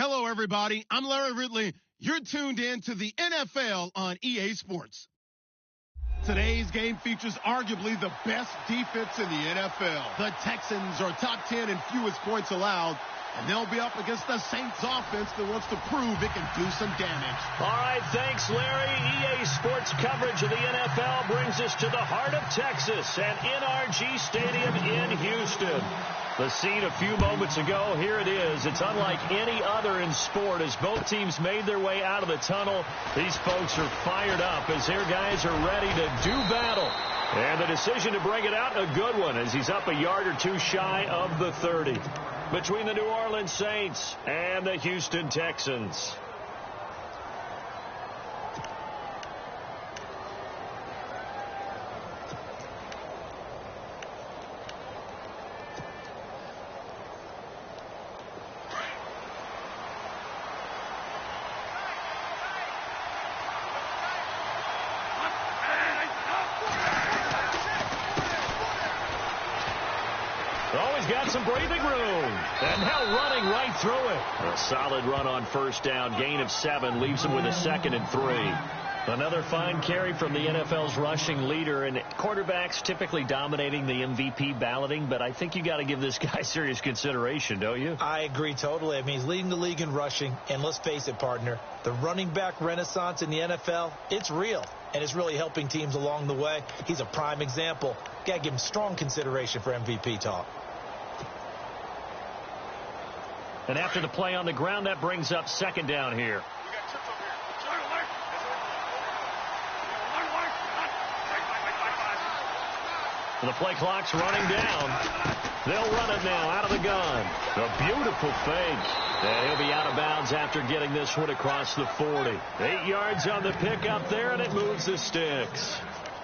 Hello, everybody. I'm Larry Ridley. You're tuned in to the NFL on EA Sports. Today's game features arguably the best defense in the NFL. The Texans are top 10 in fewest points allowed, and they'll be up against the Saints offense that wants to prove it can do some damage. All right, thanks, Larry. EA Sports coverage of the NFL brings us to the heart of Texas and NRG Stadium in Houston. The scene a few moments ago, here it is. It's unlike any other in sport as both teams made their way out of the tunnel. These folks are fired up as their guys are ready to do battle. And the decision to bring it out, a good one, as he's up a yard or two shy of the 30. Between the New Orleans Saints and the Houston Texans. Got some breathing room, and now running right through it. A solid run on first down, gain of 7, leaves him with a 2nd and 3. Another fine carry from the NFL's rushing leader, and quarterbacks typically dominating the MVP balloting, but I think you got to give this guy serious consideration, don't you? I agree totally. I mean, he's leading the league in rushing, and let's face it, partner, the running back renaissance in the NFL, it's real, and it's really helping teams along the way. He's a prime example. Got to give him strong consideration for MVP talk. And after the play on the ground, that brings up 2nd down here. The play clock's running down. They'll run it now out of the gun. A beautiful fake. And he'll be out of bounds after getting this one across the 40. 8 yards on the pickup there, and it moves the sticks.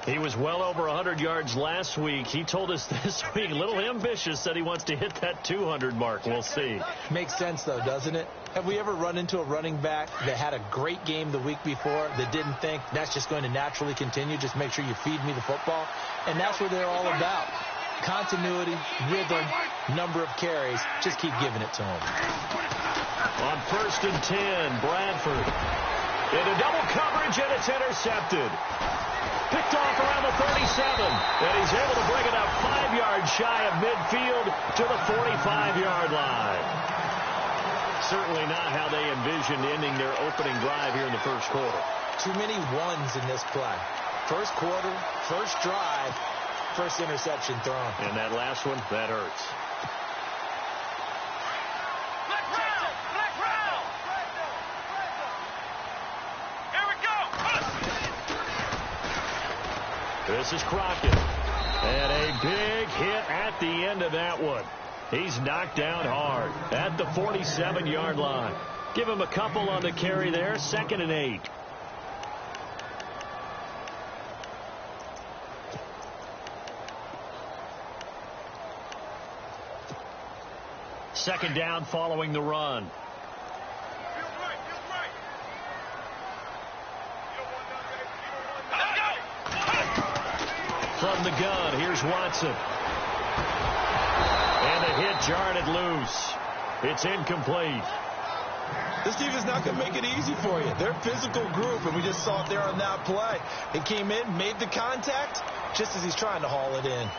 He was well over 100 yards last week. He told us this week, a little ambitious, that he wants to hit that 200 mark. We'll see. Makes sense, though, doesn't it? Have we ever run into a running back that had a great game the week before that didn't think that's just going to naturally continue? Just make sure you feed me the football. And that's what they're all about. Continuity, rhythm, number of carries. Just keep giving it to him. On 1st and 10, Bradford. Into double coverage, and it's intercepted. Picked off around the 37, and he's able to bring it up 5 yards shy of midfield to the 45-yard line. Certainly not how they envisioned ending their opening drive here in the first quarter. Too many ones in this play. First quarter, first drive, first interception thrown. And that last one, that hurts. This is Crockett. And a big hit at the end of that one. He's knocked down hard at the 47-yard line. Give him a couple on the carry there. 2nd and 8. Second down following the run. From the gun, here's Watson. And the hit jarred it loose. It's incomplete. This team is not going to make it easy for you. They're a physical group, and we just saw it there on that play. He came in, made the contact, just as he's trying to haul it in.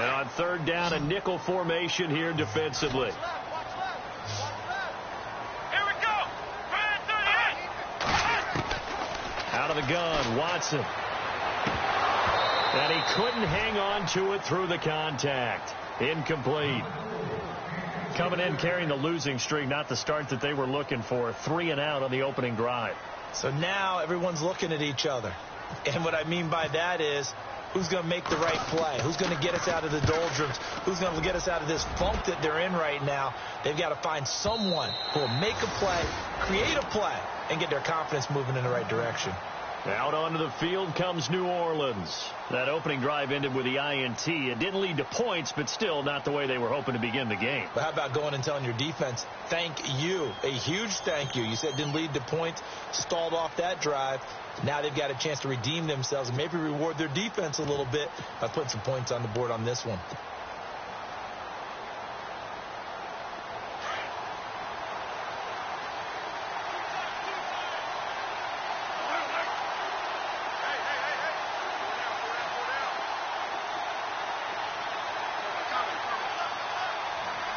And on 3rd down, a nickel formation here defensively. Out of the gun, Watson. And he couldn't hang on to it through the contact. Incomplete. Coming in carrying the losing streak, not the start that they were looking for. 3 and out on the opening drive. So now everyone's looking at each other. And what I mean by that is, who's going to make the right play? Who's going to get us out of the doldrums? Who's going to get us out of this funk that they're in right now? They've got to find someone who will make a play, create a play, and get their confidence moving in the right direction. Out onto the field comes New Orleans. That opening drive ended with the INT. It didn't lead to points, but still not the way they were hoping to begin the game. But how about going and telling your defense, thank you, a huge thank you. You said it didn't lead to points, stalled off that drive. Now they've got a chance to redeem themselves and maybe reward their defense a little bit by putting some points on the board on this one.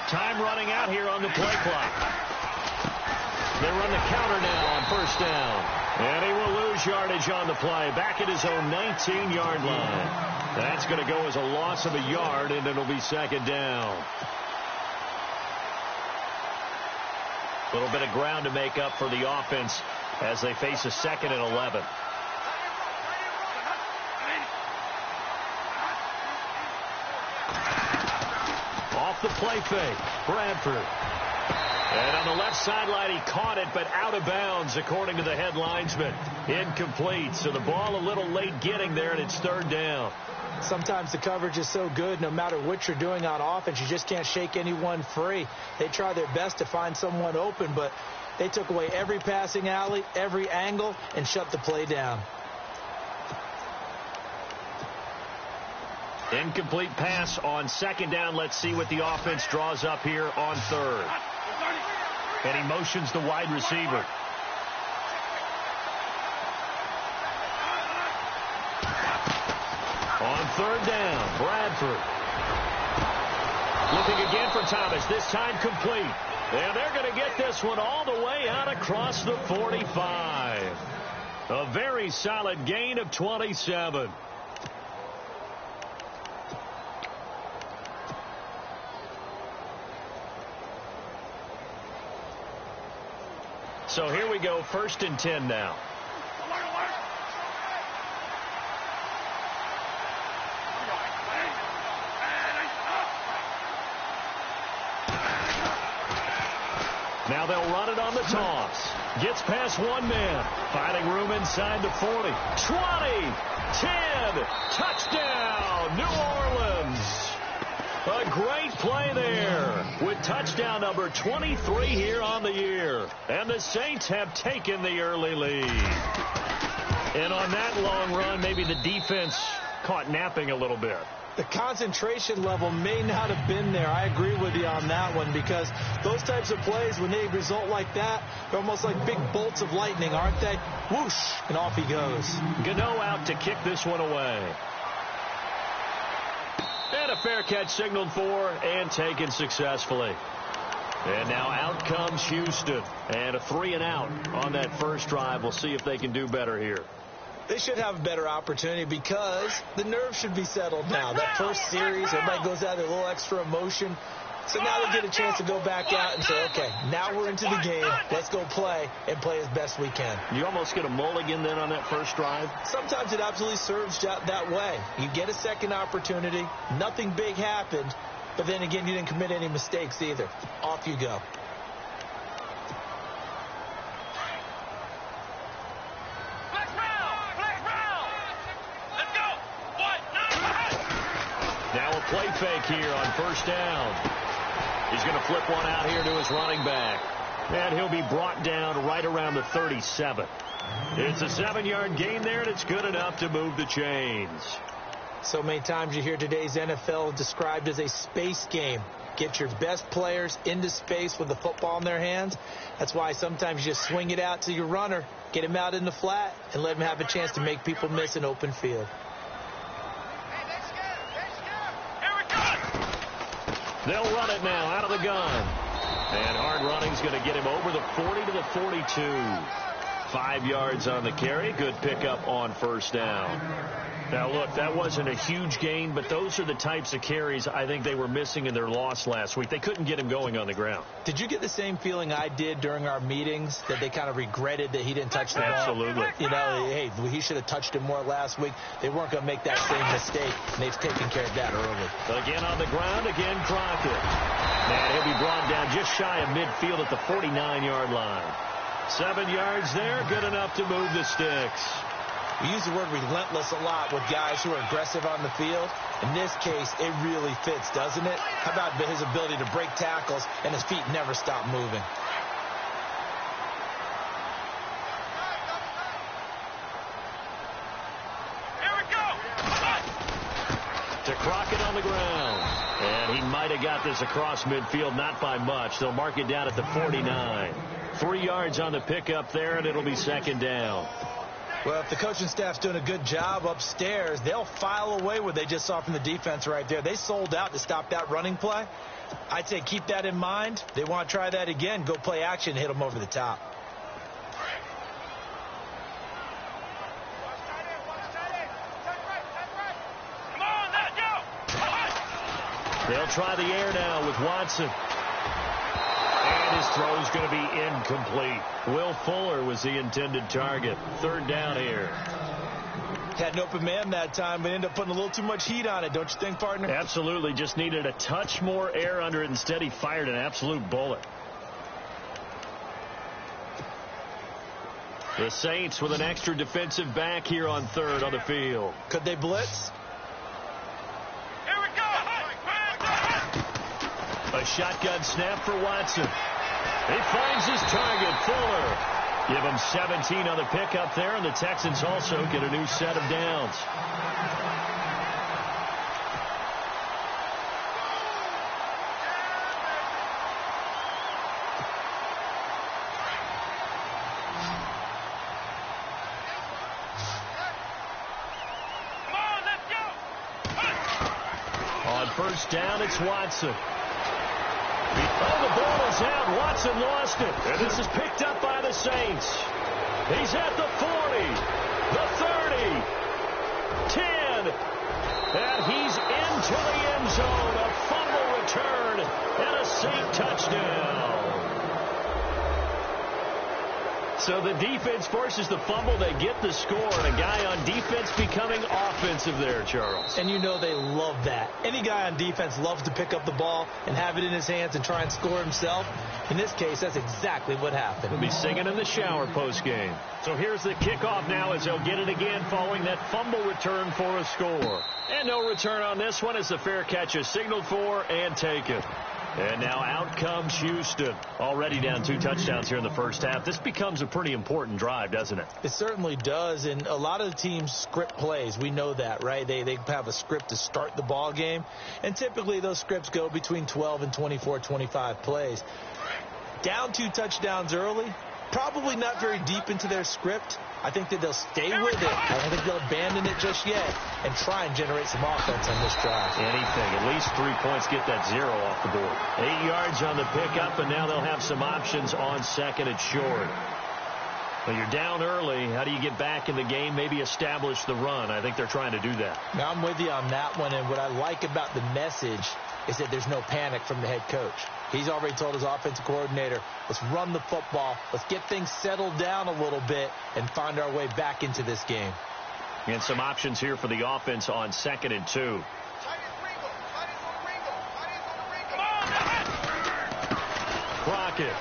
Time running out here on the play clock. They run the counter now on first down. And he will lose yardage on the play. Back at his own 19-yard line. That's going to go as a loss of a yard, and it'll be second down. A little bit of ground to make up for the offense as they face a 2nd and 11. The play fake, Bradford. And on the left sideline, he caught it, but out of bounds, according to the head linesman. Incomplete, so the ball a little late getting there, and it's third down. Sometimes the coverage is so good, no matter what you're doing on offense, you just can't shake anyone free. They try their best to find someone open, but they took away every passing alley, every angle, and shut the play down. Incomplete pass on second down. Let's see what the offense draws up here on third. And he motions the wide receiver. On third down, Bradford. Looking again for Thomas, this time complete. And they're going to get this one all the way out across the 45. A very solid gain of 27. So here we go, 1st and 10 now. Now they'll run it on the toss. Gets past one man. Finding room inside the 40. 20. 10. Touchdown, New Orleans. A great play there with touchdown number 23 here on the year. And the Saints have taken the early lead. And on that long run, maybe the defense caught napping a little bit. The concentration level may not have been there. I agree with you on that one, because those types of plays, when they result like that, they're almost like big bolts of lightning, aren't they? Whoosh, and off he goes. Gano out to kick this one away. And a fair catch signaled for and taken successfully. And now out comes Houston. And a 3-and-out on that first drive. We'll see if they can do better here. They should have a better opportunity because the nerves should be settled now. That first series, everybody goes out with a little extra emotion. So now they get a chance to go back out and say, okay, now we're into the game. Let's go play and play as best we can. You almost get a mulligan then on that first drive? Sometimes it absolutely serves that way. You get a second opportunity. Nothing big happened. But then again, you didn't commit any mistakes either. Off you go. Now a play fake here on first down. He's going to flip one out here to his running back. And he'll be brought down right around the 37. It's a 7-yard gain there, and it's good enough to move the chains. So many times you hear today's NFL described as a space game. Get your best players into space with the football in their hands. That's why sometimes you just swing it out to your runner, get him out in the flat, and let him have a chance to make people miss an open field. They'll run it now out of the gun. And hard running's going to get him over the 40 to the 42. 5 yards on the carry. Good pickup on first down. Now, look, that wasn't a huge gain, but those are the types of carries I think they were missing in their loss last week. They couldn't get him going on the ground. Did you get the same feeling I did during our meetings, that they kind of regretted that he didn't touch the ball? Absolutely. You know, hey, he should have touched it more last week. They weren't going to make that same mistake, and they've taken care of that early. Again on the ground, again Crockett. And he'll be brought down just shy of midfield at the 49-yard line. 7 yards there, good enough to move the sticks. We use the word relentless a lot with guys who are aggressive on the field. In this case, it really fits, doesn't it? How about his ability to break tackles and his feet never stop moving? To Crockett on the ground. And he might have got this across midfield, not by much. They'll mark it down at the 49. 3 yards on the pickup there, and it'll be second down. Well, if the coaching staff's doing a good job upstairs, they'll file away what they just saw from the defense right there. They sold out to stop that running play. I'd say keep that in mind. They want to try that again. Go play action, hit them over the top. They'll try the air now with Watson. And his throw's going to be incomplete. Will Fuller was the intended target. Third down here. Had an open man that time, but ended up putting a little too much heat on it, don't you think, partner? Absolutely. Just needed a touch more air under it. Instead, he fired an absolute bullet. The Saints with an extra defensive back here on third on the field. Could they blitz? A shotgun snap for Watson. He finds his target, Fuller. Give him 17 on the pickup there, and the Texans also get a new set of downs. On first down, it's Watson. Oh, the ball is out. Watson lost it. And this is picked up by the Saints. He's at the 40, the 30, 10, and he's into the end zone. A fumble return and a Saint touchdown. So the defense forces the fumble. They get the score, and a guy on defense becoming offensive there, Charles. And you know they love that. Any guy on defense loves to pick up the ball and have it in his hands and try and score himself. In this case, that's exactly what happened. He'll be singing in the shower post-game. So here's the kickoff now as they'll get it again following that fumble return for a score. And no return on this one as the fair catch is signaled for and taken. And now out comes Houston. Already down 2 touchdowns here in the first half. This becomes a pretty important drive, doesn't it? It certainly does. And a lot of the teams script plays. We know that, right? They have a script to start the ball game. And typically those scripts go between 12 and 24, 25 plays. Down 2 touchdowns early. Probably not very deep into their script. I think that they'll stay with it. I don't think they'll abandon it just yet and try and generate some offense on this drive. Anything. At least 3 points, get that 0 off the board. 8 yards on the pickup, and now they'll have some options on second and short. Well, you're down early. How do you get back in the game? Maybe establish the run. I think they're trying to do that. Now, I'm with you on that one, and what I like about the message is that there's no panic from the head coach. He's already told his offensive coordinator, let's run the football, let's get things settled down a little bit and find our way back into this game. And some options here for the offense on second and 2. Crockett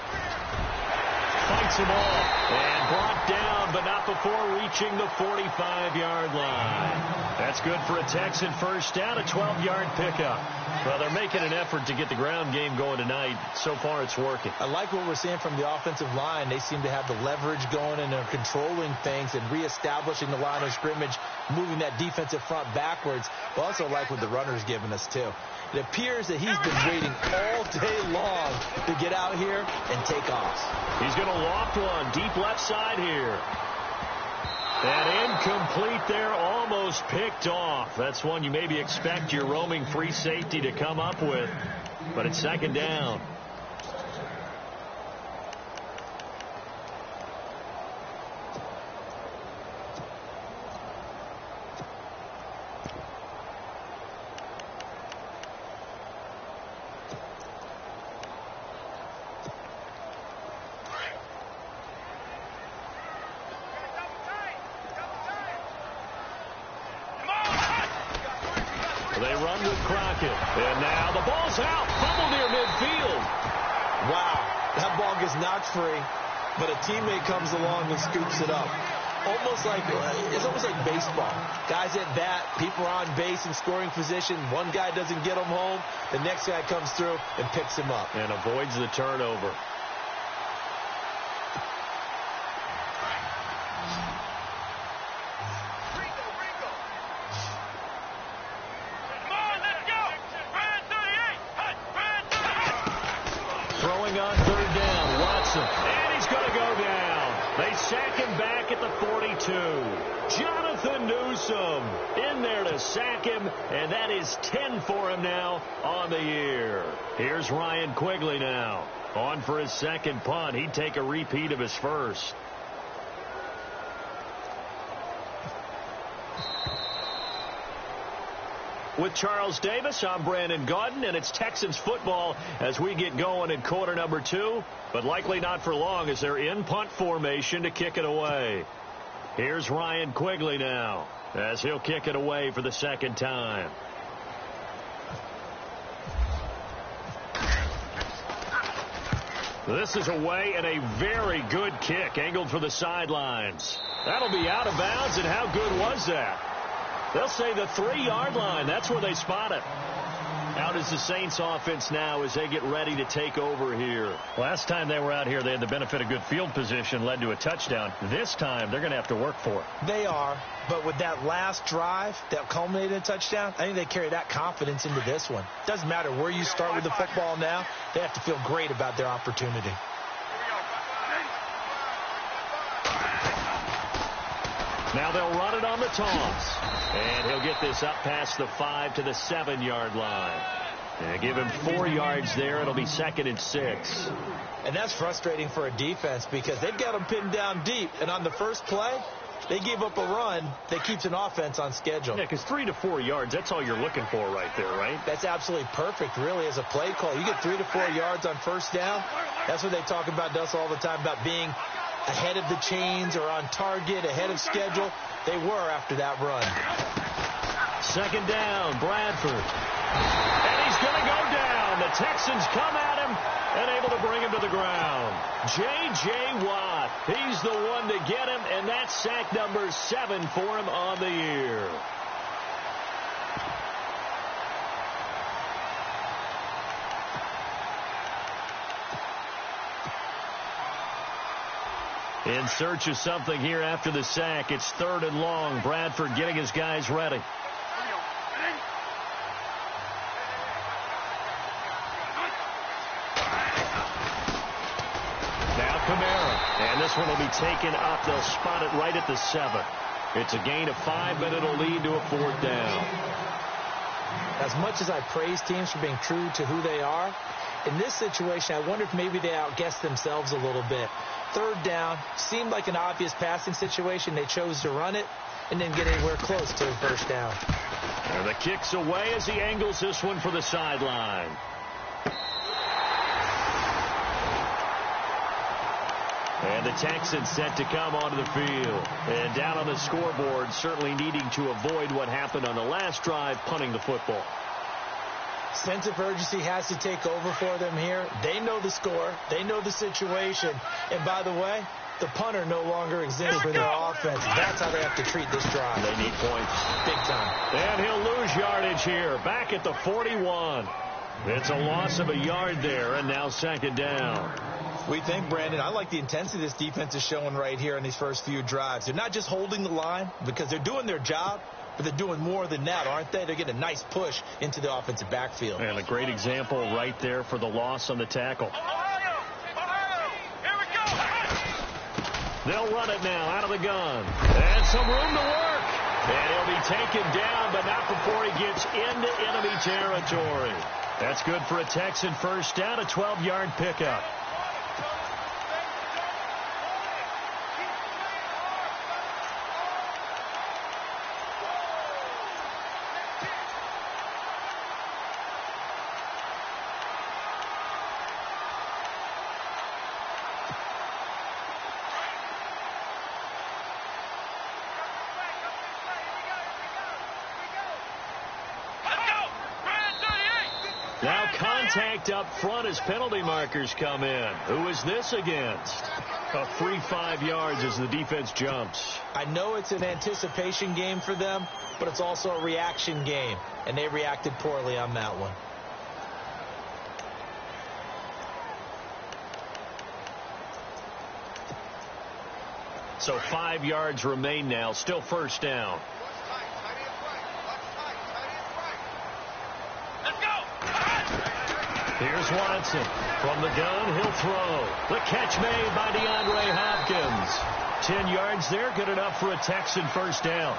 fights him off and brought down, but not before reaching the 45-yard line. That's good for a Texan first down, a 12-yard pickup. Well, they're making an effort to get the ground game going tonight. So far, it's working. I like what we're seeing from the offensive line. They seem to have the leverage going, and they're controlling things and reestablishing the line of scrimmage, moving that defensive front backwards. But also like what the runner's giving us, too. It appears that he's been waiting all day long to get out here and take off. He's going to loft one deep left side here. And incomplete there, almost picked off. That's one you maybe expect your roaming free safety to come up with. But it's second down. They run with Crockett. And now the ball's out. Fumble near midfield. Wow. That ball gets knocked free, but a teammate comes along and scoops it up. Almost like, it's almost like baseball. Guys at bat, people are on base in scoring position. One guy doesn't get him home. The next guy comes through and picks him up. And avoids the turnover. Throwing on third down, Watson. And he's going to go down. They sack him back at the 42. Jonathan Newsom in there to sack him, and that is 10 for him now on the year. Here's Ryan Quigley now. On for his second punt. He'd take a repeat of his first. With Charles Davis, I'm Brandon Gaudin, and it's Texans football as we get going in quarter number 2, but likely not for long as they're in punt formation to kick it away. Here's Ryan Quigley now as he'll kick it away for the second time. This is away and a very good kick angled for the sidelines. That'll be out of bounds, and how good was that? They'll say the 3-yard line. That's where they spot it. Out is the Saints offense now as they get ready to take over here. Last time they were out here, they had the benefit of good field position, led to a touchdown. This time, they're going to have to work for it. They are, but with that last drive that culminated in a touchdown, I think they carry that confidence into this one. Doesn't matter where you start with the football now, they have to feel great about their opportunity. Now they'll run it on the toss. And he'll get this up past the 5 to the 7-yard line. And give him 4 yards there. It'll be 2nd and 6. And that's frustrating for a defense because they've got them pinned down deep. And on the first play, they gave up a run that keeps an offense on schedule. Yeah, because 3 to 4 yards, that's all you're looking for right there, right? That's absolutely perfect, really, as a play call. You get 3 to 4 yards on first down. That's what they talk about us all the time, about being ahead of the chains or on target, ahead of schedule. They were after that run. Second down, Bradford. And he's going to go down. The Texans come at him and able to bring him to the ground. J.J. Watt, he's the one to get him, and that's sack number 7 for him on the year. In search of something here after the sack. It's 3rd and long. Bradford getting his guys ready. Now Kamara. And this one will be taken up. They'll spot it right at the 7. It's a gain of 5, but it'll lead to a 4th down. As much as I praise teams for being true to who they are, in this situation, I wonder if maybe they outguessed themselves a little bit. 3rd down, seemed like an obvious passing situation. They chose to run it and didn't get anywhere close to a first down. And the kick's away as he angles this one for the sideline. And the Texans set to come onto the field. And down on the scoreboard, certainly needing to avoid what happened on the last drive, punting the football. Sense of urgency has to take over for them here. They know the score. They know the situation. And by the way, the punter no longer exists for their offense. That's how they have to treat this drive. They need points. Big time. And he'll lose yardage here. Back at the 41. It's a loss of a yard there, and now 2nd down. We think, Brandon, I like the intensity this defense is showing right here in these first few drives. They're not just holding the line because they're doing their job, but they're doing more than that, aren't they? They're getting a nice push into the offensive backfield. And a great example right there for the loss on the tackle. Here we go. They'll run it now out of the gun. And some room to work. And he'll be taken down, but not before he gets into enemy territory. That's good for a Texan first down, a 12-yard pickup. Now contact up front as penalty markers come in. Who is this against? A free 5 yards as the defense jumps. I know it's an anticipation game for them, but it's also a reaction game, and they reacted poorly on that one. So 5 yards remain now, still first down. Here's Watson. From the gun, he'll throw. The catch made by DeAndre Hopkins. 10 yards there, good enough for a Texan first down.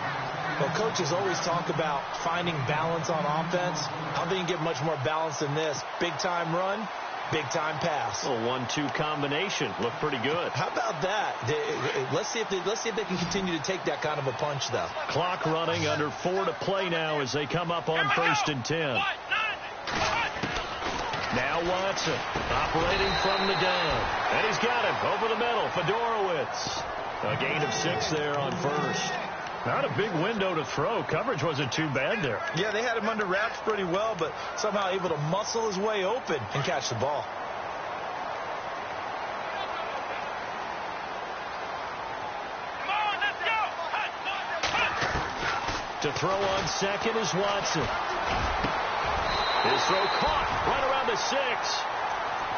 Well, coaches always talk about finding balance on offense. I don't think you get much more balance than this. Big-time run, big-time pass. A 1-2 combination. Looked pretty good. How about that? Let's see if they can continue to take that kind of a punch, though. Clock running, under 4 to play now as they come up on 1st and 10. Now Watson, operating from the gun. And he's got him over the middle. Fedorowicz. A gain of 6 there on first. Not a big window to throw. Coverage wasn't too bad there. Yeah, they had him under wraps pretty well, but somehow able to muscle his way open and catch the ball. To throw on second is Watson. His throw caught right around the 6.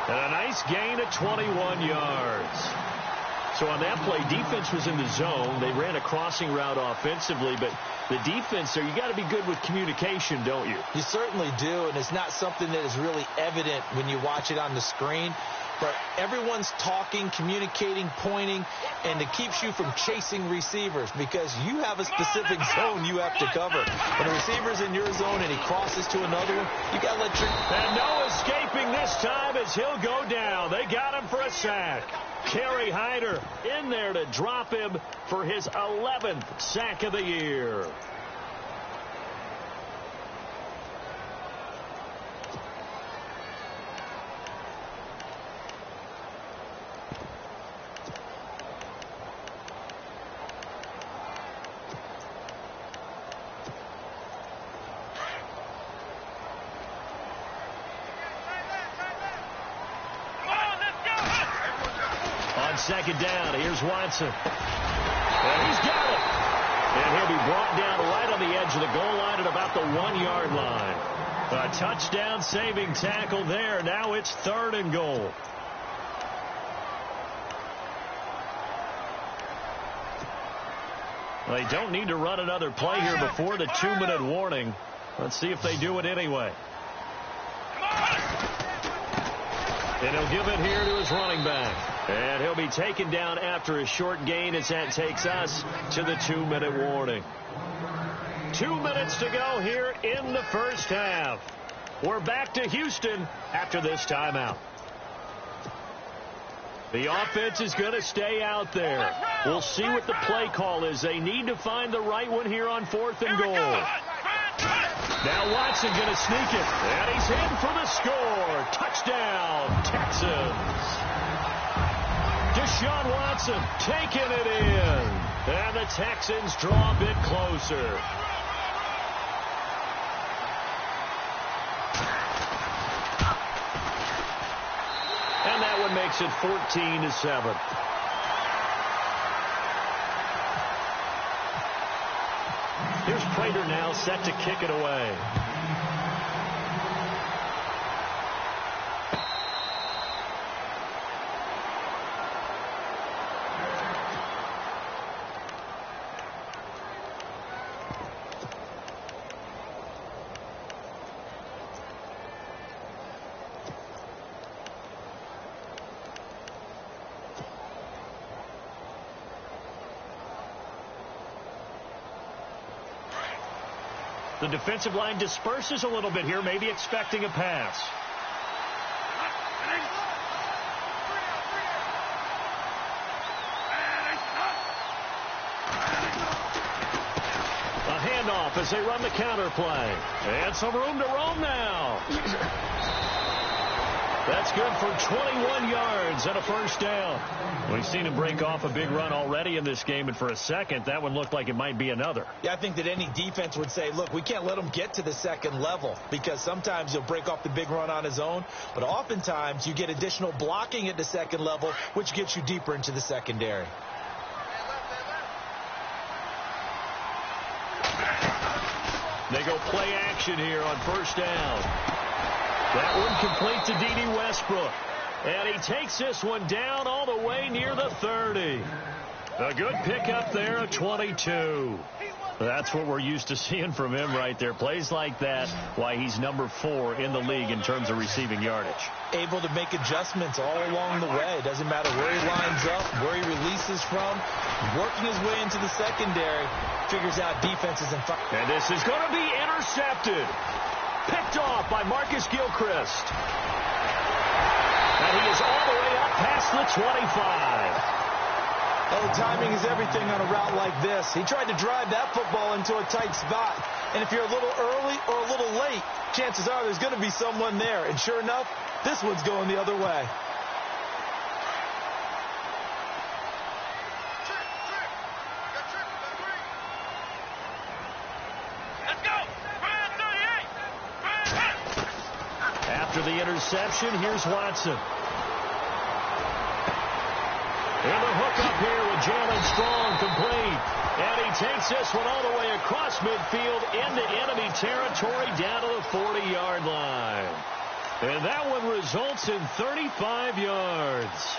And a nice gain of 21 yards. So on that play, defense was in the zone. They ran a crossing route offensively, but the defense there, you got to be good with communication, don't you? You certainly do, and it's not something that is really evident when you watch it on the screen. But everyone's talking, communicating, pointing, and it keeps you from chasing receivers because you have a specific zone you have to cover. When a receiver's in your zone and he crosses to another one, you got to let your... And no escaping this time as he'll go down. They got him for a sack. Kerry Hyder in there to drop him for his 11th sack of the year. Second down, here's Watson. And he's got it. And he'll be brought down right on the edge of the goal line at about the 1-yard line. A touchdown saving tackle there. Now it's 3rd and goal. They don't need to run another play here before the 2-minute warning. Let's see if they do it anyway. And he'll give it here to his running back. And he'll be taken down after a short gain as that takes us to the 2-minute warning. 2 minutes to go here in the first half. We're back to Houston after this timeout. The offense is going to stay out there. We'll see what the play call is. They need to find the right one here on 4th and goal. Now Watson going to sneak it. And he's in for the score. Touchdown, Texans. Deshaun Watson taking it in. And the Texans draw a bit closer. And that one makes it 14-7. Here's Prater now set to kick it away. The defensive line disperses a little bit here, maybe expecting a pass. A handoff as they run the counter play. And some room to roam now. That's good for 21 yards and a first down. We've seen him break off a big run already in this game, and for a second, that one looked like it might be another. Yeah, I think that any defense would say, look, we can't let him get to the second level, because sometimes he'll break off the big run on his own, but oftentimes you get additional blocking at the second level, which gets you deeper into the secondary. They go play action here on first down. That one complete to D.D. Westbrook. And he takes this one down all the way near the 30. A good pickup there at 22. That's what we're used to seeing from him right there. Plays like that, why he's number 4 in the league in terms of receiving yardage. Able to make adjustments all along the way. Doesn't matter where he lines up, where he releases from. Working his way into the secondary, figures out defenses in front. And this is going to be intercepted. Picked off by Marcus Gilchrist. And he is all the way up past the 25. Oh, timing is everything on a route like this. He tried to drive that football into a tight spot. And if you're a little early or a little late, chances are there's going to be someone there. And sure enough, this one's going the other way. After the interception, here's Watson. And the hook up here with Jalen Strong complete. And he takes this one all the way across midfield into enemy territory down to the 40-yard line. And that one results in 35 yards.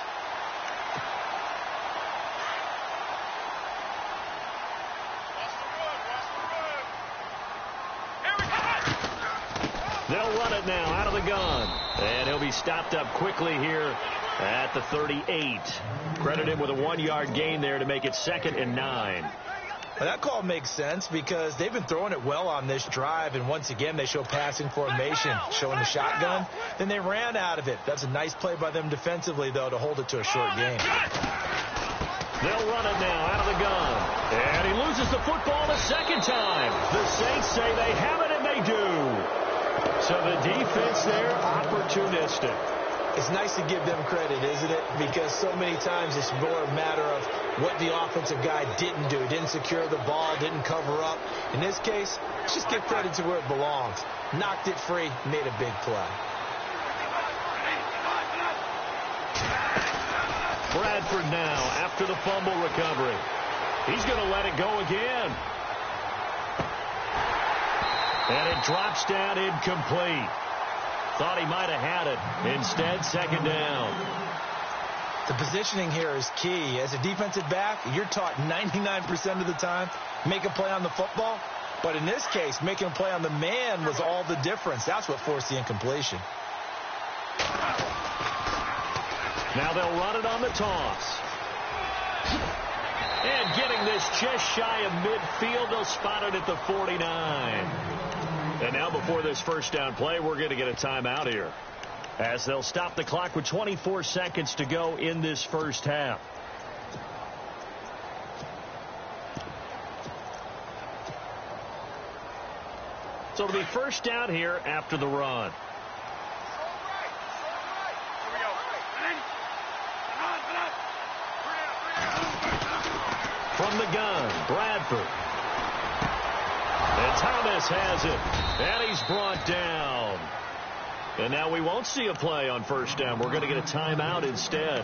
They'll run it now out of the gun. And he'll be stopped up quickly here at the 38. Credit him with a 1-yard gain there to make it 2nd and 9. Well, that call makes sense because they've been throwing it well on this drive, and once again they show passing formation, showing the shotgun. Then they ran out of it. That's a nice play by them defensively, though, to hold it to a short game. They'll run it now out of the gun. And he loses the football a second time. The Saints say they have it, and they do. So the defense there, opportunistic. It's nice to give them credit, isn't it? Because so many times it's more a matter of what the offensive guy didn't do. Didn't secure the ball, didn't cover up. In this case, just give credit to where it belongs. Knocked it free, made a big play. Bradford now after the fumble recovery. He's going to let it go again. And it drops down incomplete. Thought he might have had it. Instead, 2nd down. The positioning here is key. As a defensive back, you're taught 99% of the time, make a play on the football. But in this case, making a play on the man was all the difference. That's what forced the incompletion. Now they'll run it on the toss. And getting this just shy of midfield, they'll spot it at the 49. And now before this first down play, we're going to get a timeout here, as they'll stop the clock with 24 seconds to go in this first half. So it'll be first down here after the run. From the gun, Bradford. And Thomas has it. And he's brought down. And now we won't see a play on first down. We're going to get a timeout instead,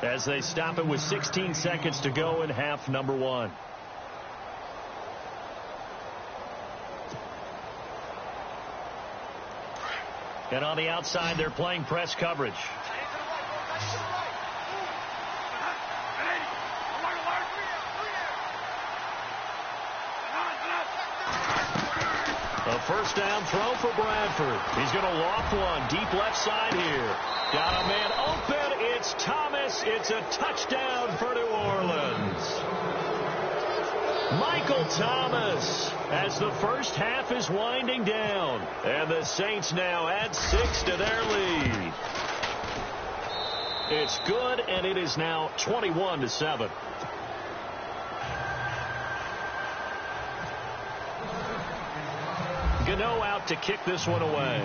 as they stop it with 16 seconds to go in half number 1. And on the outside, they're playing press coverage. A first down throw for Bradford. He's going to loft one deep left side here. Got a man open. It's Thomas. It's a touchdown for New Orleans. Michael Thomas, as the first half is winding down. And the Saints now add 6 to their lead. It's good, and it is now 21-7. Gano out to kick this one away.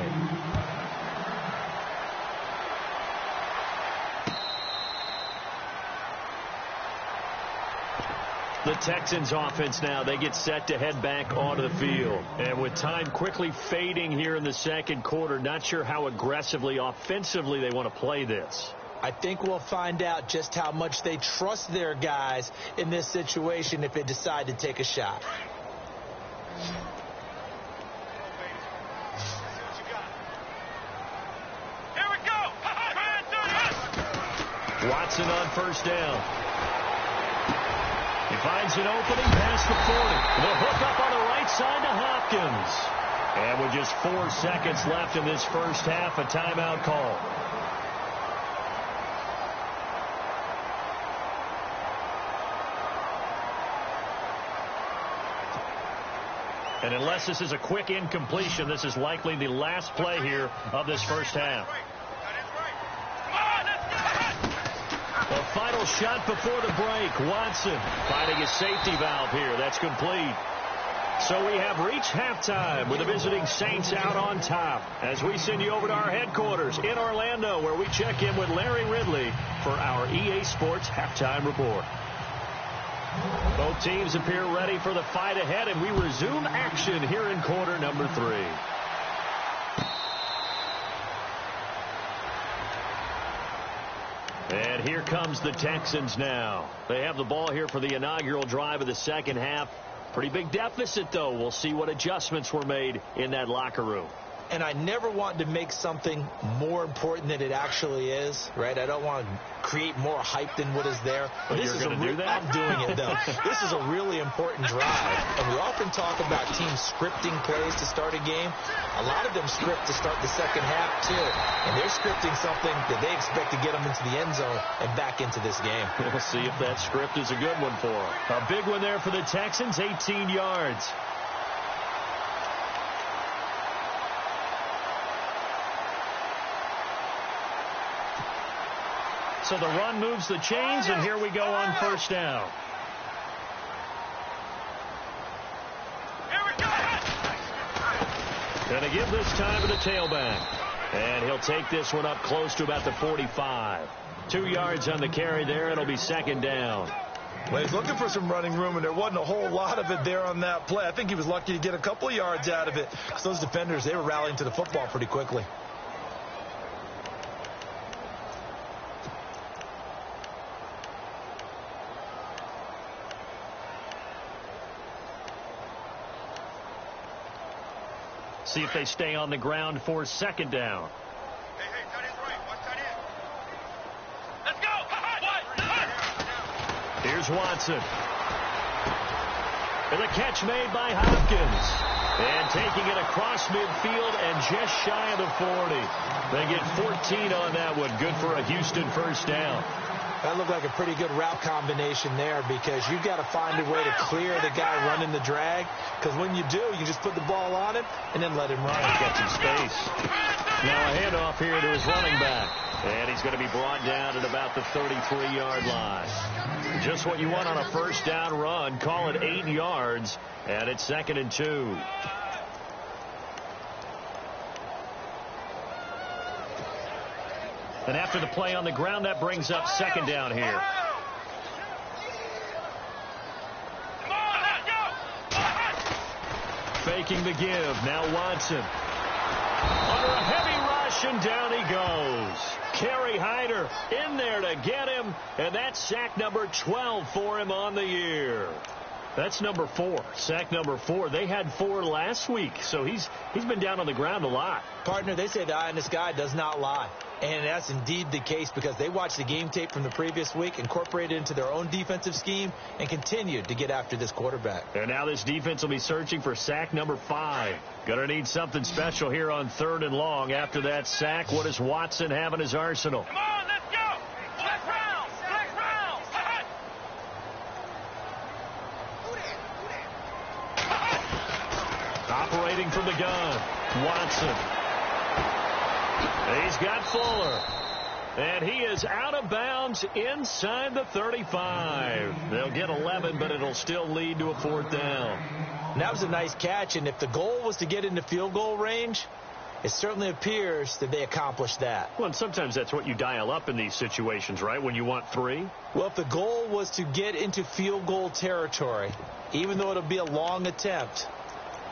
The Texans offense now, they get set to head back onto the field. And with time quickly fading here in the second quarter, not sure how aggressively, offensively they want to play this. I think we'll find out just how much they trust their guys in this situation if they decide to take a shot. Here we go. Watson on first down. He finds an opening past the 40. The hook up on the right side to Hopkins. And with just 4 seconds left in this first half, a timeout call. And unless this is a quick incompletion, this is likely the last play here of this first half. The final shot before the break. Watson finding a safety valve here. That's complete. So we have reached halftime with the visiting Saints out on top as we send you over to our headquarters in Orlando, where we check in with Larry Ridley for our EA Sports Halftime Report. Both teams appear ready for the fight ahead, and we resume action here in quarter number 3. And here comes the Texans now. They have the ball here for the inaugural drive of the second half. Pretty big deficit, though. We'll see what adjustments were made in that locker room. And I never want to make something more important than it actually is, right? I don't want to create more hype than what is there. But this you're is going to do that? I'm doing it, though. This is a really important drive. And we often talk about teams scripting plays to start a game. A lot of them script to start the second half, too. And they're scripting something that they expect to get them into the end zone and back into this game. We'll see if that script is a good one for them. A big one there for the Texans, 18 yards. So the run moves the chains, and here we go on first down. Going to give this time to the tailback. And he'll take this one up close to about the 45. 2 yards on the carry there. It'll be second down. Well, he's looking for some running room, and there wasn't a whole lot of it there on that play. I think he was lucky to get a couple of yards out of it. Because those defenders, they were rallying to the football pretty quickly. See if they stay on the ground for second down. Hey, tight end's right. Watch tight end. Let's go. Here's Watson. And the catch made by Hopkins. And taking it across midfield and just shy of the 40. They get 14 on that one. Good for a Houston first down. That looked like a pretty good route combination there, because you've got to find a way to clear the guy running the drag. Because when you do, you just put the ball on him and then let him run. Get some space. Now a handoff here to his running back. And he's going to be brought down at about the 33-yard line. Just what you want on a first down run. Call it 8 yards. And it's 2nd and 2. And after the play on the ground, that brings up second down here. Faking the give. Now Watson. Under a heavy rush, and down he goes. Kerry Hyder in there to get him, and that's sack number 12 for him on the year. That's number 4. Sack number 4. They had 4 last week, so he's been down on the ground a lot. Partner, they say the eye in the sky does not lie. And that's indeed the case, because they watched the game tape from the previous week, incorporated it into their own defensive scheme, and continued to get after this quarterback. And now this defense will be searching for sack number 5. Gonna need something special here on 3rd and long. After that sack, what does Watson have in his arsenal? Come on, let's go. Let's round. Let's round. Operating from the gun, Watson. He's got Fuller. And he is out of bounds inside the 35. They'll get 11, but it'll still lead to a 4th down. And that was a nice catch, and if the goal was to get into field goal range, It certainly appears that they accomplished that. Well, and sometimes that's what you dial up in these situations, right, when you want 3? Well, if the goal was to get into field goal territory, even though it'll be a long attempt,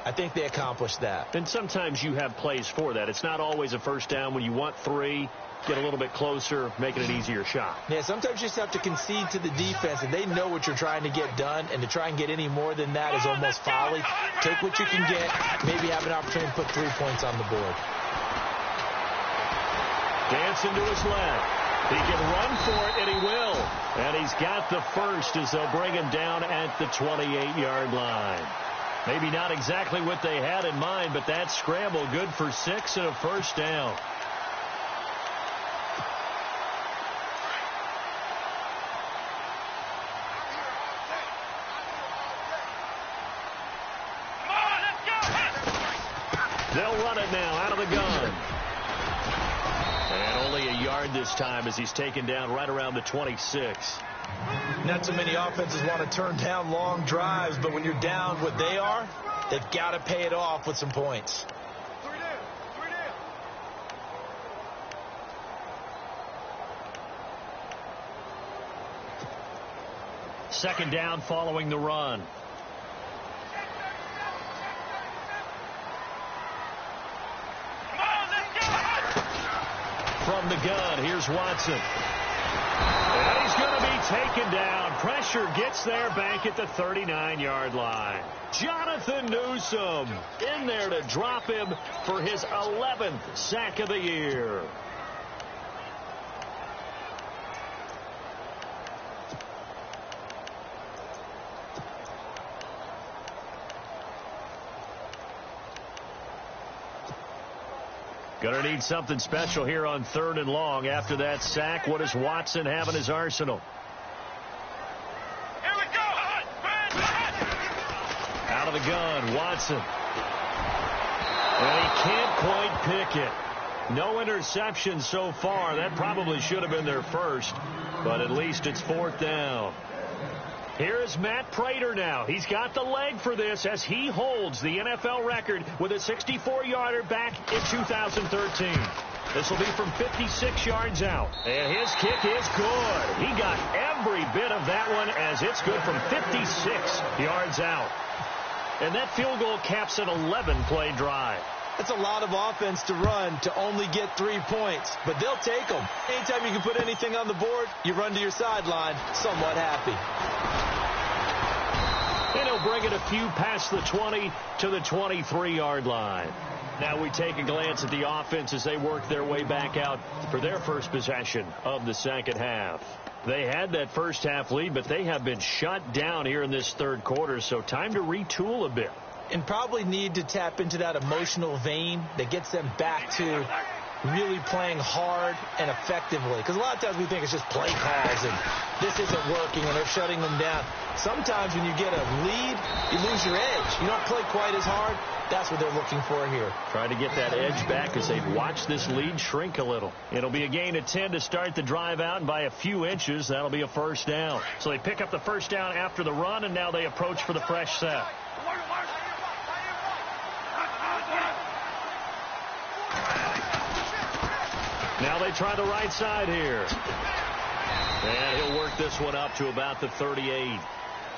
I think they accomplished that. And sometimes you have plays for that. It's not always a first down. When you want 3, get a little bit closer, make it an easier shot. Yeah, sometimes you just have to concede to the defense, and they know what you're trying to get done, and to try and get any more than that is almost folly. Take what you can get, maybe have an opportunity to put 3 points on the board. Dancing to his left. He can run for it, and he will. And he's got the first as they'll bring him down at the 28-yard line. Maybe not exactly what they had in mind, but that scramble good for 6 and a first down. They'll run it now out of the gun. And only a yard this time as he's taken down right around the 26. Not too many offenses want to turn down long drives, but when you're down what they are, they've got to pay it off with some points. Second down following the run. From the gun, here's Watson. And he's going to be taken down. Pressure gets there back at the 39-yard line. Jonathan Newsom in there to drop him for his 11th sack of the year. Going to need something special here on 3rd and long. After that sack, what does Watson have in his arsenal? Here we go. Out of the gun, Watson. And he can't quite pick it. No interception so far. That probably should have been their first, but at least it's 4th down. Here's Matt Prater now. He's got the leg for this as he holds the NFL record with a 64-yarder back in 2013. This will be from 56 yards out. And his kick is good. He got every bit of that one as it's good from 56 yards out. And that field goal caps an 11-play drive. That's a lot of offense to run to only get 3 points, but they'll take them. Anytime you can put anything on the board, you run to your sideline somewhat happy. And he'll bring it a few past the 20 to the 23-yard line. Now we take a glance at the offense as they work their way back out for their first possession of the second half. They had that first half lead, but they have been shut down here in this third quarter, so time to retool a bit. And probably need to tap into that emotional vein that gets them back to really playing hard and effectively. Because a lot of times we think it's just play calls and this isn't working and they're shutting them down. Sometimes when you get a lead, you lose your edge. You don't play quite as hard. That's what they're looking for here. Trying to get that edge back as they've watched this lead shrink a little. It'll be a gain of 10 to start the drive out, and by a few inches, that'll be a first down. So they pick up the first down after the run, and now they approach for the fresh set. Now they try the right side here. And he'll work this one up to about the 38.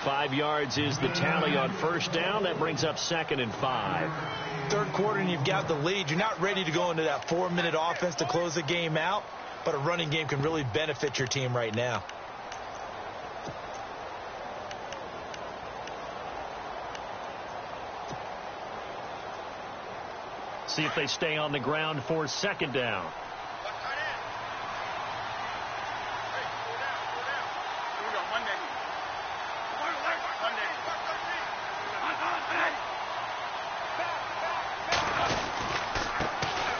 5 yards is the tally on first down. That brings up 2nd and 5. Third quarter and you've got the lead. You're not ready to go into that 4-minute offense to close the game out, but a running game can really benefit your team right now. See if they stay on the ground for 2nd down.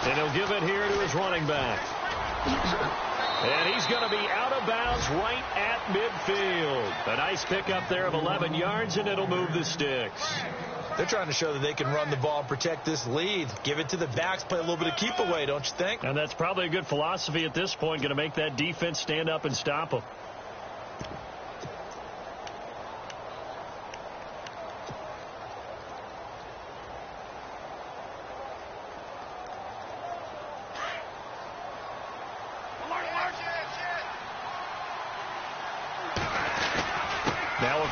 And he'll give it here to his running back. And he's going to be out of bounds right at midfield. A nice pickup there of 11 yards, and it'll move the sticks. They're trying to show that they can run the ball and protect this lead. Give it to the backs, play a little bit of keep away, don't you think? And that's probably a good philosophy at this point, going to make that defense stand up and stop them.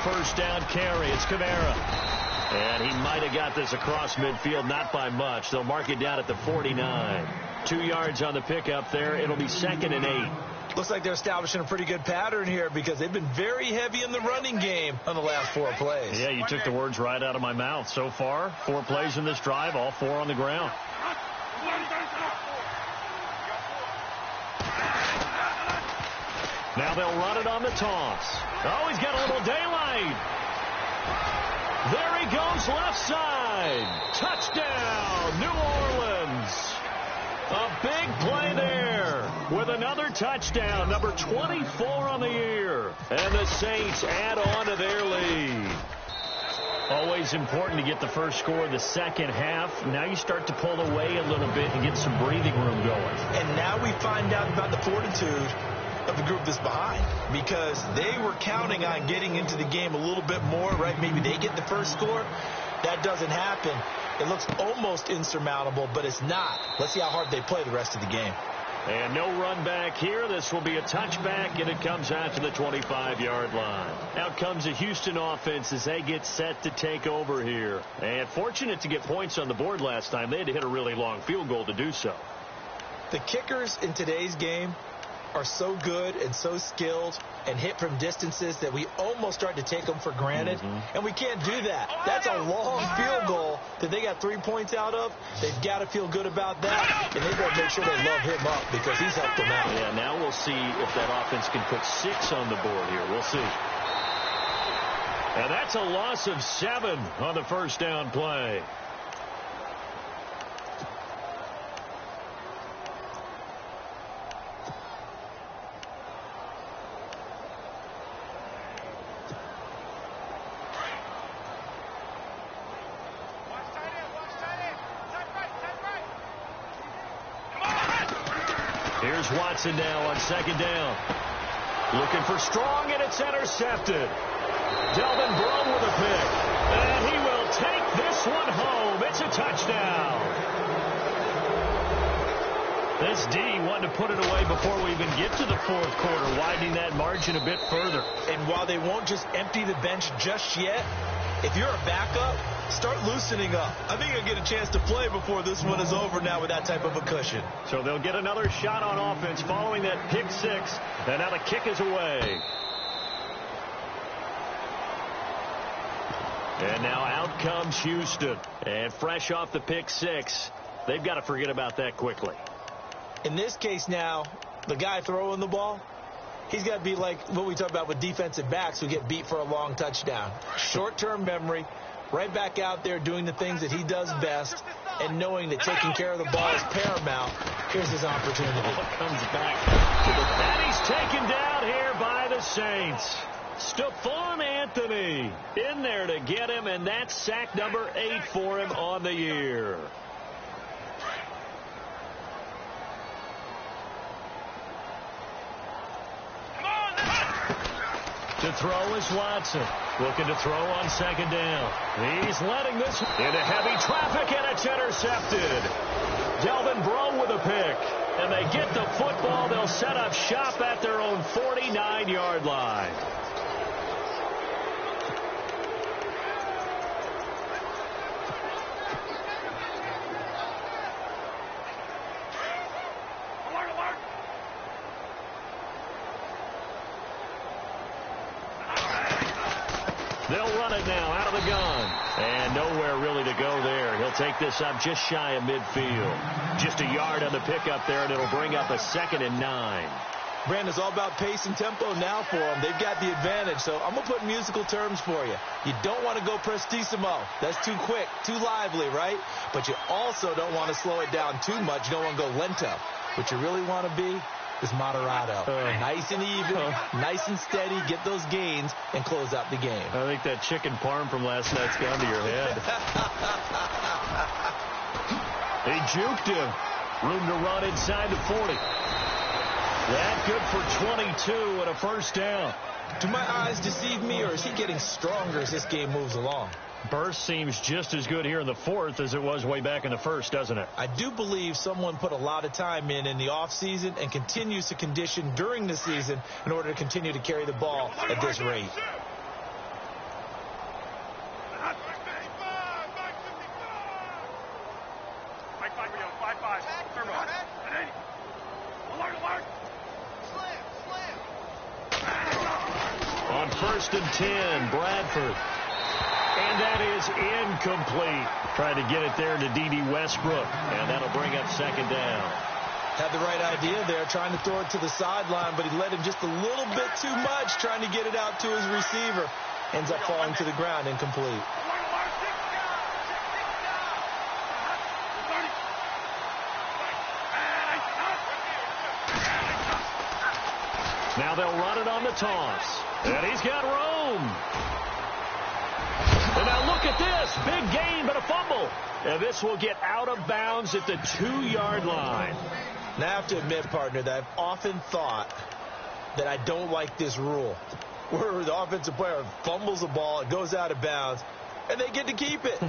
first down carry. It's Kamara. And he might have got this across midfield, not by much. They'll mark it down at the 49. 2 yards on the pickup there. It'll be 2nd and 8. Looks like they're establishing a pretty good pattern here because they've been very heavy in the running game on the last 4 plays. Yeah, you took the words right out of my mouth. So far, 4 plays in this drive, all 4 on the ground. Now they'll run it on the toss. Oh, he's got a little daylight. There he goes left side. Touchdown, New Orleans. A big play there with another touchdown, number 24 on the year. And the Saints add on to their lead. Always important to get the first score of the second half. Now you start to pull away a little bit and get some breathing room going. And now we find out about the fortitude of the group that's behind, because they were counting on getting into the game a little bit more, right? Maybe they get the first score. That doesn't happen. It looks almost insurmountable, but it's not. Let's see how hard they play the rest of the game. And no run back here. This will be a touchback, and it comes out to the 25-yard line. Out comes the Houston offense as they get set to take over here. And fortunate to get points on the board last time. They had to hit a really long field goal to do so. The kickers in today's game are so good and so skilled and hit from distances that we almost start to take them for granted. And we can't do that. That's a long field goal that they got 3 points out of. They've got to feel good about that, and they've got to make sure they love him up because he's helped them out. Yeah, now we'll see if that offense can put 6 on the board here. We'll see. And that's a loss of 7 on the first down play. Here's Watson now on second down. Looking for Strong, and it's intercepted. Delvin Brown with a pick. And he will take this one home. It's a touchdown. This D wanted to put it away before we even get to the fourth quarter, widening that margin a bit further. And while they won't just empty the bench just yet, if you're a backup, start loosening up. I think you'll get a chance to play before this one is over now with that type of a cushion. So they'll get another shot on offense following that pick 6. And now the kick is away. And now out comes Houston. And fresh off the pick 6, they've got to forget about that quickly. In this case now, the guy throwing the ball, he's got to be like what we talk about with defensive backs who get beat for a long touchdown. Short-term memory, right back out there doing the things that he does best, and knowing that taking care of the ball is paramount. Here's his opportunity. Ball comes back. And he's taken down here by the Saints. Stephon Anthony in there to get him, and that's sack number 8 for him on the year. To throw is Watson. Looking to throw on second down. He's letting this into heavy traffic, and it's intercepted. Delvin Brown with a pick. And they get the football. They'll set up shop at their own 49-yard line. They'll run it now out of the gun. And nowhere really to go there. He'll take this up just shy of midfield. Just a yard on the pickup there, and it'll bring up a 2nd and 9. Brandon, it's all about pace and tempo now for them. They've got the advantage, so I'm going to put musical terms for you. You don't want to go prestissimo. That's too quick, too lively, right? But you also don't want to slow it down too much. You don't want to go lento. What you really want to be is moderado. Nice and even, nice and steady, get those gains, and close out the game. I think that chicken parm from last night's gone to your head. He juked him. Room to run inside the 40. That good for 22 and a first down. Do my eyes deceive me, or is he getting stronger as this game moves along? Burst seems just as good here in the fourth as it was way back in the first, doesn't it? I do believe someone put a lot of time in the offseason and continues to condition during the season in order to continue to carry the ball at this rate. 5-5. Turbo. Alert, alert. On 1st and 10, Bradford. And that is incomplete. Trying to get it there to D.D. Westbrook. And that'll bring up 2nd down. Had the right idea there, trying to throw it to the sideline, but he led him just a little bit too much, trying to get it out to his receiver. Ends up falling to the ground, incomplete. Now they'll run it on the toss. And he's got room. And now look at this. Big gain, but a fumble. And this will get out of bounds at the 2-yard line. Now, I have to admit, partner, that I've often thought that I don't like this rule, where the offensive player fumbles the ball, it goes out of bounds, and they get to keep it.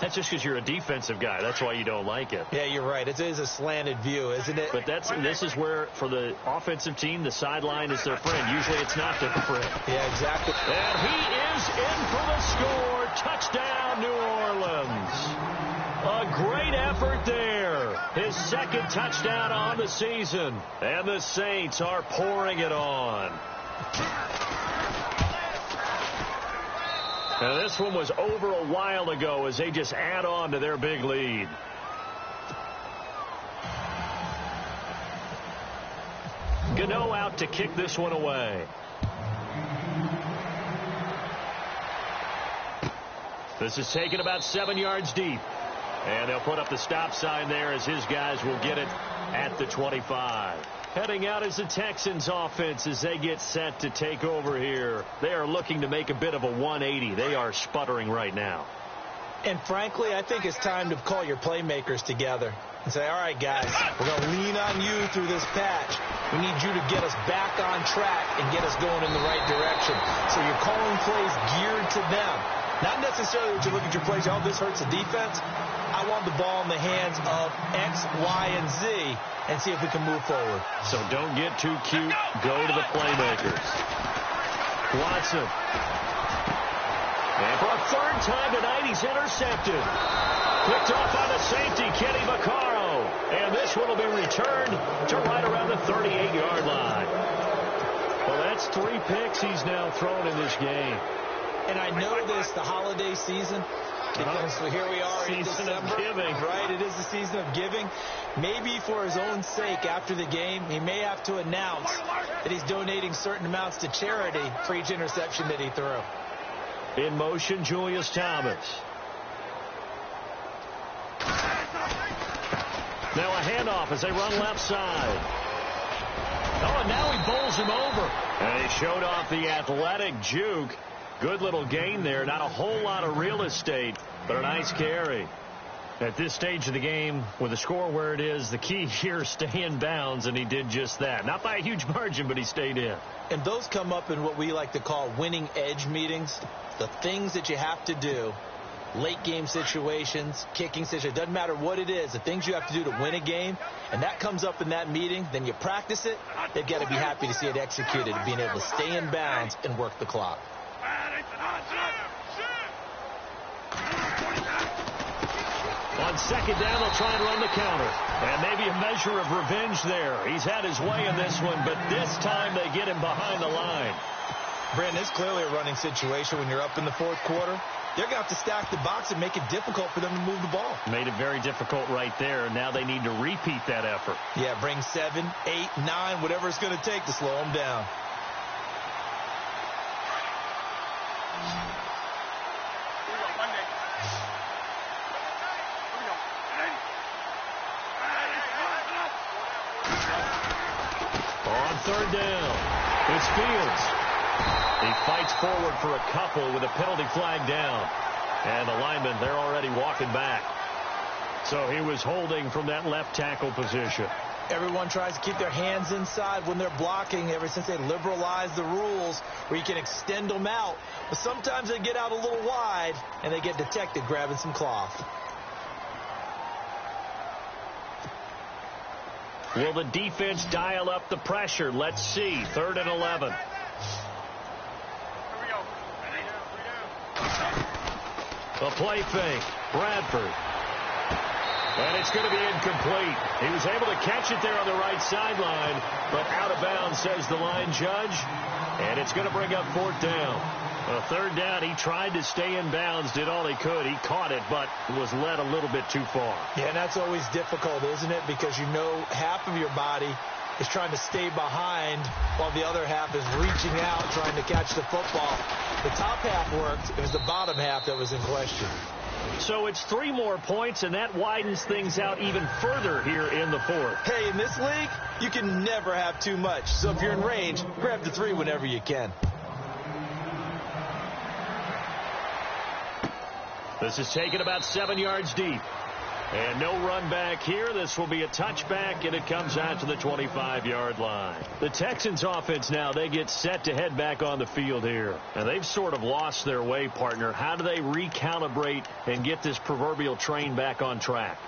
That's just because you're a defensive guy. That's why you don't like it. Yeah, you're right. It is a slanted view, isn't it? But this is where, for the offensive team, the sideline is their friend. Usually it's not their friend. Yeah, exactly. And he is in for the score. Touchdown, New Orleans. A great effort there. His 2nd touchdown on the season. And the Saints are pouring it on. And this one was over a while ago as they just add on to their big lead. Gano out to kick this one away. This is taken about 7 yards deep. And they'll put up the stop sign there as his guys will get it at the 25. Heading out is the Texans offense as they get set to take over here. They are looking to make a bit of a 180. They are sputtering right now. And frankly, I think it's time to call your playmakers together and say, all right, guys, we're going to lean on you through this patch. We need you to get us back on track and get us going in the right direction. So you're calling plays geared to them. Not necessarily that you look at your plays, oh, this hurts the defense. I want the ball in the hands of X, Y, and Z and see if we can move forward. So don't get too cute. Go to the playmakers. Watson. And for a 3rd time tonight, he's intercepted. Picked off by the safety, Kenny Vaccaro. And this one will be returned to right around the 38-yard line. Well, that's 3 picks he's now thrown in this game. And I know this, the holiday season, because here we are in Season December, of giving. right? It is the season of giving. Maybe for his own sake after the game, he may have to announce that he's donating certain amounts to charity for each interception that he threw. In motion, Julius Thomas. Now a handoff as they run left side. Oh, and now he bowls him over. And he showed off the athletic juke. Good little gain there. Not a whole lot of real estate, but a nice carry. At this stage of the game, with the score where it is, the key here is stay in bounds, and he did just that. Not by a huge margin, but he stayed in. And those come up in what we like to call winning edge meetings. The things that you have to do, late game situations, kicking situations, doesn't matter what it is, the things you have to do to win a game, and that comes up in that meeting, then you practice it, they've got to be happy to see it executed, being able to stay in bounds and work the clock. On 2nd down, they'll try and run the counter. And maybe a measure of revenge there. He's had his way in this one, but this time they get him behind the line. Brandon, it's clearly a running situation when you're up in the 4th quarter. They're going to have to stack the box and make it difficult for them to move the ball. Made it very difficult right there. Now they need to repeat that effort. Yeah, bring 7, 8, 9, whatever it's going to take to slow them down. On 3rd down, it's Fields. He fights forward for a couple with a penalty flag down. And the linemen, they're already walking back. So he was holding from that left tackle position. Everyone tries to keep their hands inside when they're blocking ever since they liberalized the rules where you can extend them out. But sometimes they get out a little wide and they get detected grabbing some cloth. Will the defense dial up the pressure? Let's see. 3rd and 11. A play fake. Bradford. And it's going to be incomplete. He was able to catch it there on the right sideline, but out of bounds, says the line judge. And it's going to bring up 4th down. A 3rd down, he tried to stay in bounds, did all he could. He caught it, but was led a little bit too far. Yeah, and that's always difficult, isn't it? Because you know half of your body is trying to stay behind while the other half is reaching out, trying to catch the football. The top half worked. It was the bottom half that was in question. So it's 3 more points, and that widens things out even further here in the 4th. Hey, in this league, you can never have too much. So if you're in range, grab the 3 whenever you can. This is taken about 7 yards deep. And no run back here. This will be a touchback, and it comes out to the 25-yard line. The Texans offense now, they get set to head back on the field here. And they've sort of lost their way, partner. How do they recalibrate and get this proverbial train back on track?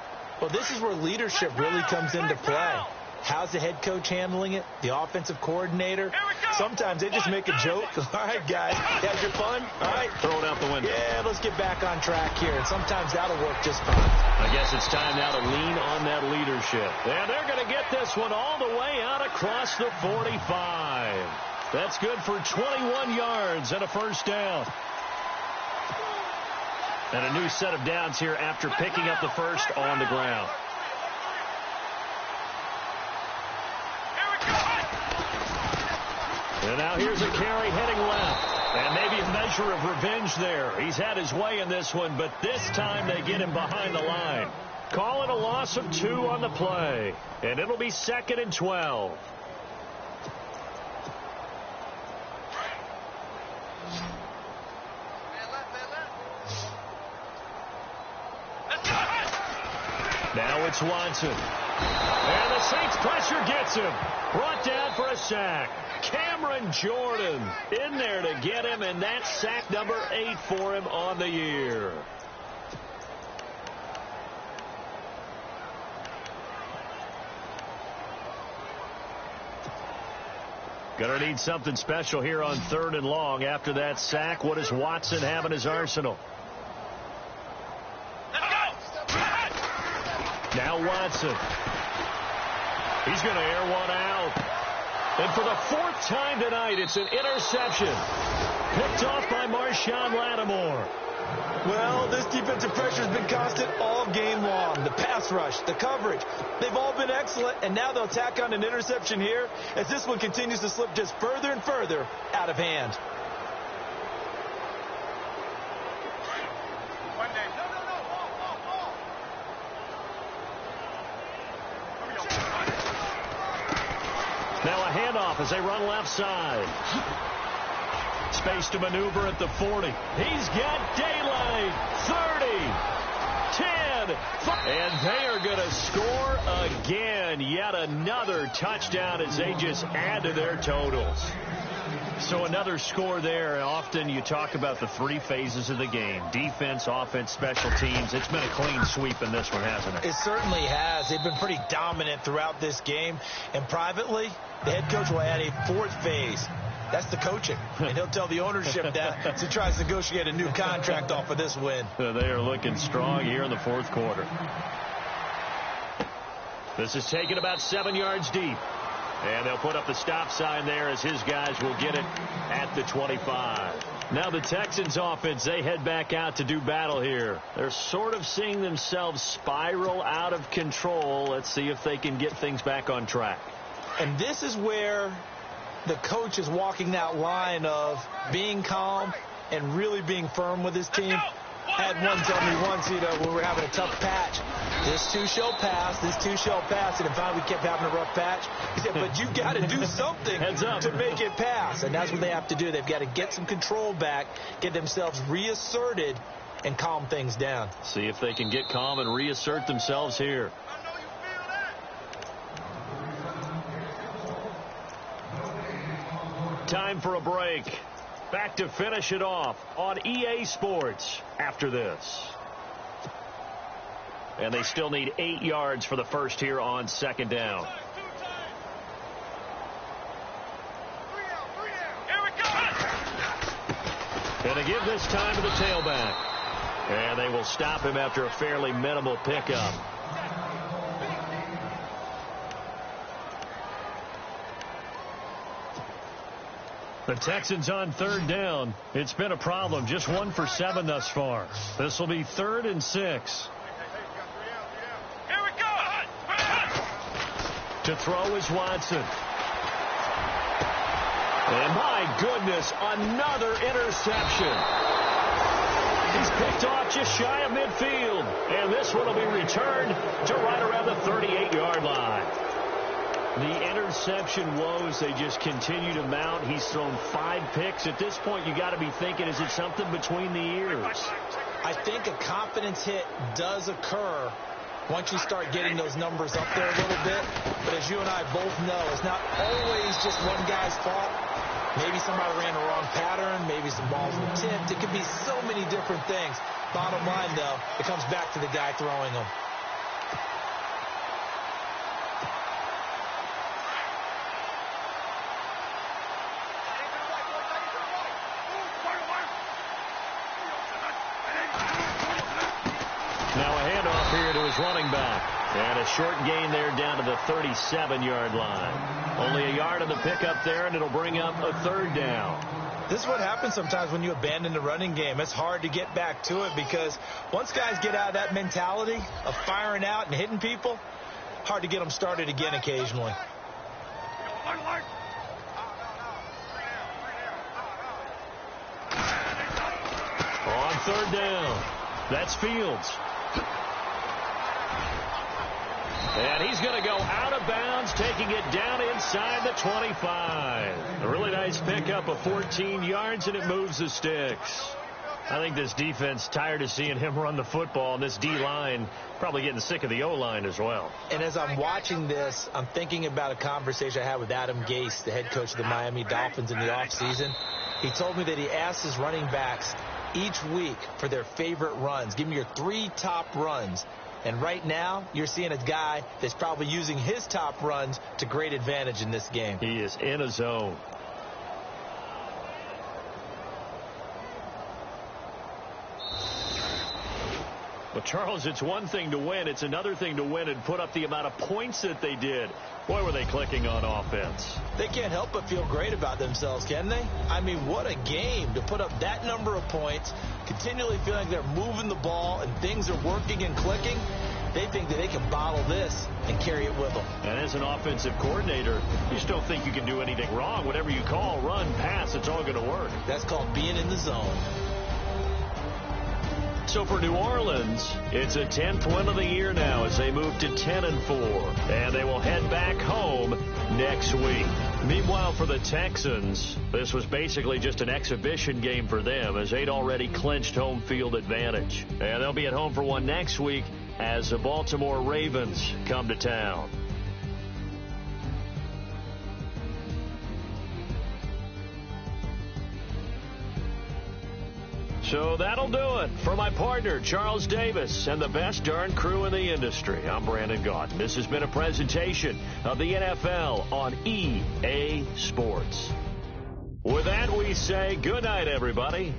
Well, this is where leadership really comes into play. How's the head coach handling it? The offensive coordinator? Sometimes they just make a joke. All right, guys, you had your fun? All right. Throw it out the window. Yeah, let's get back on track here. And sometimes that'll work just fine. I guess it's time now to lean on that leadership. And they're going to get this one all the way out across the 45. That's good for 21 yards and a 1st down. And a new set of downs here after picking up the 1st on the ground. And now here's a carry heading left. And maybe a measure of revenge there. He's had his way in this one, but this time they get him behind the line. Call it a loss of 2 on the play. And it'll be 2nd and 12. Now it's Watson. And the Saints pressure gets him. Brought down for a sack. Cameron Jordan in there to get him, and that's sack number 8 for him on the year. Gonna need something special here on 3rd and long after that sack. What does Watson have in his arsenal? Now Watson. He's going to air one out. And for the 4th time tonight, it's an interception. Picked off by Marshawn Lattimore. Well, this defensive pressure has been constant all game long. The pass rush, the coverage, they've all been excellent, and now they'll tack on an interception here as this one continues to slip just further and further out of hand. Now a handoff as they run left side. Space to maneuver at the 40. He's got daylight. 30, 10, 5. And they are going to score again. Yet another touchdown as they just add to their totals. So another score there. Often you talk about the 3 phases of the game. Defense, offense, special teams. It's been a clean sweep in this one, hasn't it? It certainly has. They've been pretty dominant throughout this game. And privately, the head coach will add a 4th phase. That's the coaching. And he'll tell the ownership that as he tries to negotiate a new contract off of this win. They are looking strong here in the 4th quarter. This is taken about 7 yards deep. And they'll put up the stop sign there as his guys will get it at the 25. Now the Texans offense, they head back out to do battle here. They're sort of seeing themselves spiral out of control. Let's see if they can get things back on track. And this is where the coach is walking that line of being calm and really being firm with his team. I had one tell me once, when we were having a tough patch, this too shall pass, this too shall pass, and finally we kept having a rough patch. He said, but you got to do something to make it pass, and that's what they have to do. They've got to get some control back, get themselves reasserted, and calm things down. See if they can get calm and reassert themselves here. Time for a break. Back to finish it off on EA Sports after this. And they still need 8 yards for the 1st here on 2nd down. And they give this time to the tailback. And they will stop him after a fairly minimal pickup. The Texans on third down. It's been a problem. Just 1 for 7 thus far. This will be 3rd and 6. Here we go. To throw is Watson. And my goodness, another interception. He's picked off just shy of midfield. And this one will be returned to right around the 38-yard line. The interception woes, they just continue to mount. He's thrown 5 picks. At this point, you got to be thinking, is it something between the ears? I think a confidence hit does occur once you start getting those numbers up there a little bit. But as you and I both know, it's not always just one guy's fault. Maybe somebody ran the wrong pattern. Maybe some balls were tipped. It could be so many different things. Bottom line, though, it comes back to the guy throwing them. Now a handoff here to his running back. And a short gain there down to the 37-yard line. Only a yard on the pickup there, and it'll bring up a 3rd down. This is what happens sometimes when you abandon the running game. It's hard to get back to it because once guys get out of that mentality of firing out and hitting people, hard to get them started again occasionally. On 3rd down, that's Fields. And he's going to go out of bounds, taking it down inside the 25. A really nice pickup of 14 yards, and it moves the sticks. I think this defense tired of seeing him run the football, and this D-line probably getting sick of the O-line as well. And as I'm watching this, I'm thinking about a conversation I had with Adam Gase, the head coach of the Miami Dolphins in the offseason. He told me that he asked his running backs each week for their favorite runs. Give me your 3 top runs. And right now, you're seeing a guy that's probably using his top runs to great advantage in this game. He is in a zone. But, Charles, it's one thing to win. It's another thing to win and put up the amount of points that they did. Boy, were they clicking on offense. They can't help but feel great about themselves, can they? I mean, what a game to put up that number of points, continually feeling like they're moving the ball and things are working and clicking. They think that they can bottle this and carry it with them. And as an offensive coordinator, you just don't think you can do anything wrong. Whatever you call, run, pass, it's all going to work. That's called being in the zone. So for New Orleans, it's a 10th win of the year now as they move to 10-4. And they will head back home next week. Meanwhile, for the Texans, this was basically just an exhibition game for them as they'd already clinched home field advantage. And they'll be at home for one next week as the Baltimore Ravens come to town. So that'll do it. For my partner, Charles Davis, and the best darn crew in the industry, I'm Brandon Gaudin. This has been a presentation of the NFL on EA Sports. With that, we say good night, everybody.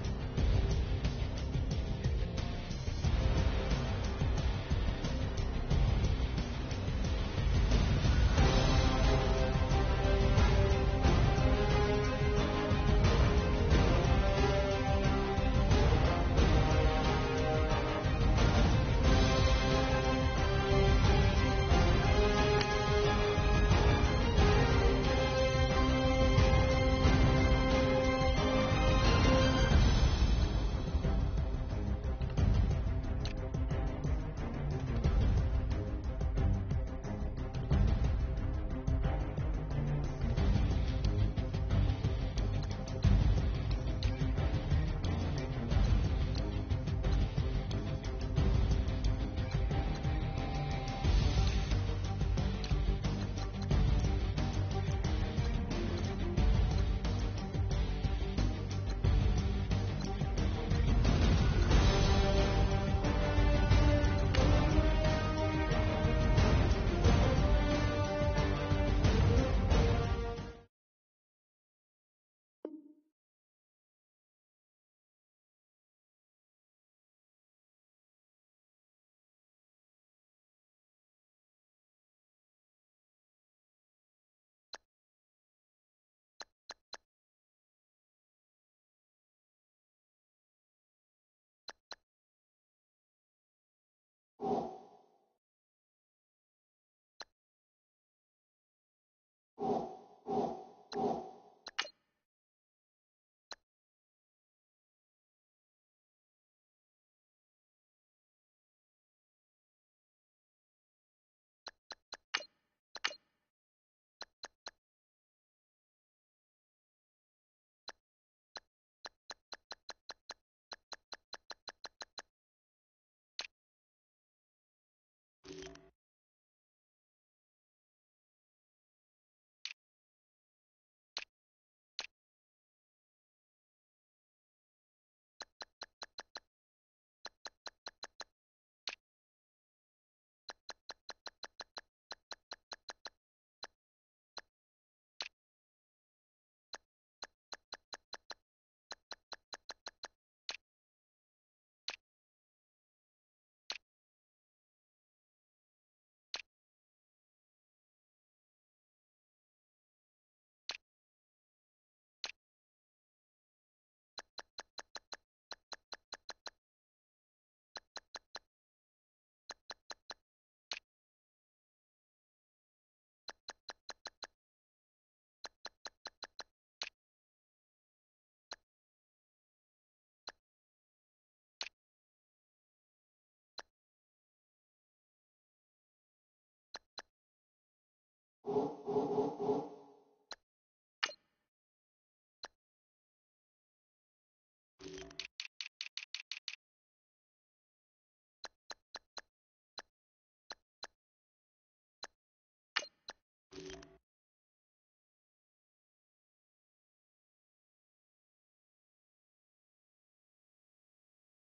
you.